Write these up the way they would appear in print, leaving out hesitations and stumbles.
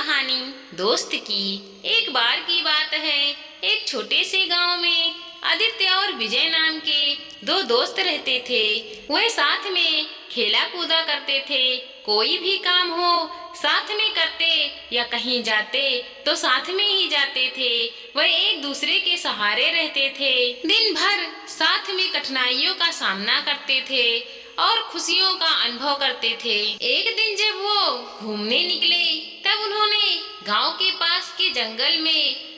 कहानी दोस्त की। एक बार की बात है, एक छोटे से गांव में आदित्य और विजय नाम के दो दोस्त रहते थे। वे साथ में खेला कूदा करते थे। कोई भी काम हो साथ में करते या कहीं जाते तो साथ में ही जाते थे। वह एक दूसरे के सहारे रहते थे। दिन भर साथ में कठिनाइयों का सामना करते थे और खुशियों का अनुभव करते थे। एक दिन जब वो घूमने निकले तब उन्होंने गांव के पास के जंगल में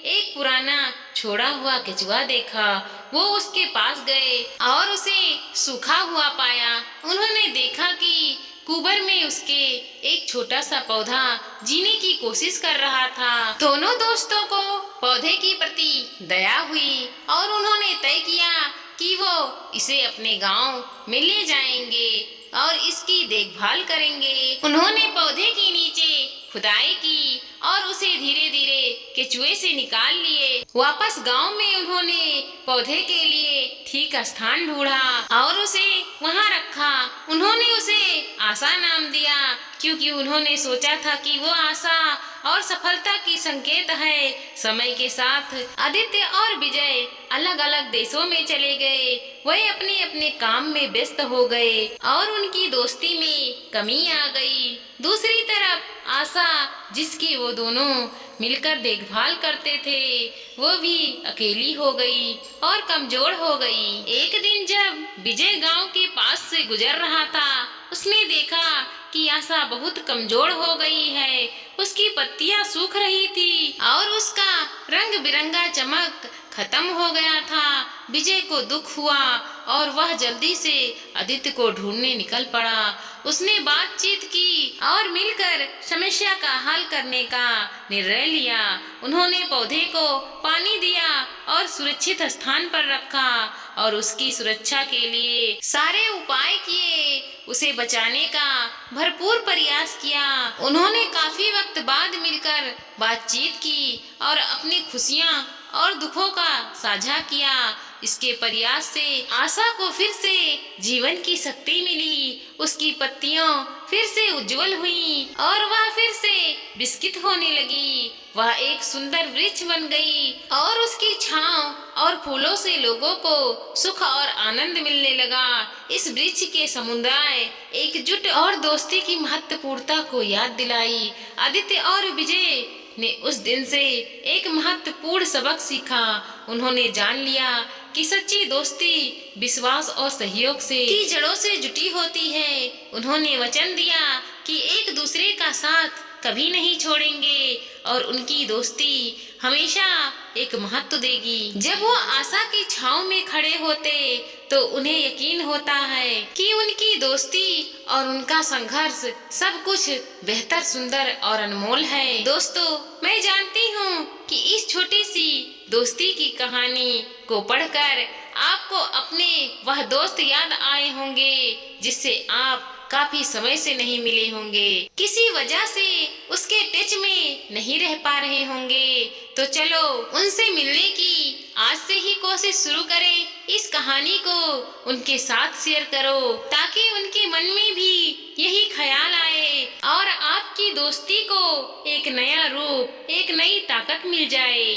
एक पुराना छोड़ा हुआ केचुआ देखा। वो उसके पास गए और उसे सूखा हुआ पाया। उन्होंने देखा कि कुबर में उसके एक छोटा सा पौधा जीने की कोशिश कर रहा था। दोनों दोस्तों को पौधे की प्रति दया हुई और उन्होंने तय किया कि वो इसे अपने गांव में ले जाएंगे और इसकी देखभाल करेंगे। उन्होंने पौधे के नीचे खुदाई की और उसे धीरे धीरे केचुए से निकाल लिए। वापस गांव में उन्होंने पौधे के लिए ठीक स्थान ढूंढा और उसे वहां रखा। उन्होंने उसे आशा नाम दिया क्योंकि उन्होंने सोचा था कि वो आशा और सफलता की संकेत है। समय के साथ आदित्य और विजय अलग अलग देशों में चले गए। वे अपने अपने काम में व्यस्त हो गए और उनकी दोस्ती में कमी आ गई। दूसरी तरफ आशा, जिसकी वो दोनों मिलकर देखभाल करते थे, वो भी अकेली हो गई और कमजोर हो गई। एक दिन जब विजय गांव के पास से गुजर रहा था, उसने देखा कि आशा बहुत कमजोर हो गई है। उसकी पत्तियां सूख रही थी और उसका रंग बिरंगा चमक खत्म हो गया था। विजय को दुख हुआ और वह जल्दी से आदित्य को ढूंढने निकल पड़ा। उसने बातचीत की और मिलकर समस्या का हल करने का निर्णय लिया। उन्होंने पौधे को पानी दिया और सुरक्षित स्थान पर रखा और उसकी सुरक्षा के लिए सारे उपाय किए। उसे बचाने का भरपूर प्रयास किया। उन्होंने काफी वक्त बाद मिलकर बातचीत की और अपनी खुशियां और दुखों का साझा किया। इसके प्रयास से आशा को फिर से जीवन की शक्ति मिली। उसकी पत्तियां फिर से उज्जवल हुईं और वह फिर से विकसित होने लगी। वह एक सुंदर वृक्ष बन गई और उसकी छांव और फूलों से लोगों को सुख और आनंद मिलने लगा। इस वृक्ष के समुदाय एकजुट और दोस्ती की महत्वपूर्णता को याद दिलाई। आदित्य और विजय ने उस दिन से एक महत्वपूर्ण सबक सीखा। उन्होंने जान लिया कि सच्ची दोस्ती विश्वास और सहयोग से की जड़ों से जुटी होती है। उन्होंने वचन दिया कि एक दूसरे का साथ कभी नहीं छोड़ेंगे और उनकी दोस्ती हमेशा एक महत्व देगी। जब वो आशा की छांव में खड़े होते तो उन्हें यकीन होता है कि उनकी दोस्ती और उनका संघर्ष सब कुछ बेहतर, सुंदर और अनमोल है। दोस्तों, मैं जानती हूँ कि इस छोटी सी दोस्ती की कहानी को पढ़कर आपको अपने वह दोस्त याद आए होंगे जिससे आप काफी समय से नहीं मिले होंगे। किसी वजह से उसके टच में नहीं रह पा रहे होंगे। तो चलो उनसे मिलने की आज से ही कोशिश शुरू करें। इस कहानी को उनके साथ शेयर करो ताकि उनके मन में भी यही ख्याल आए और आपकी दोस्ती को एक नया रूप, एक नई ताकत मिल जाए।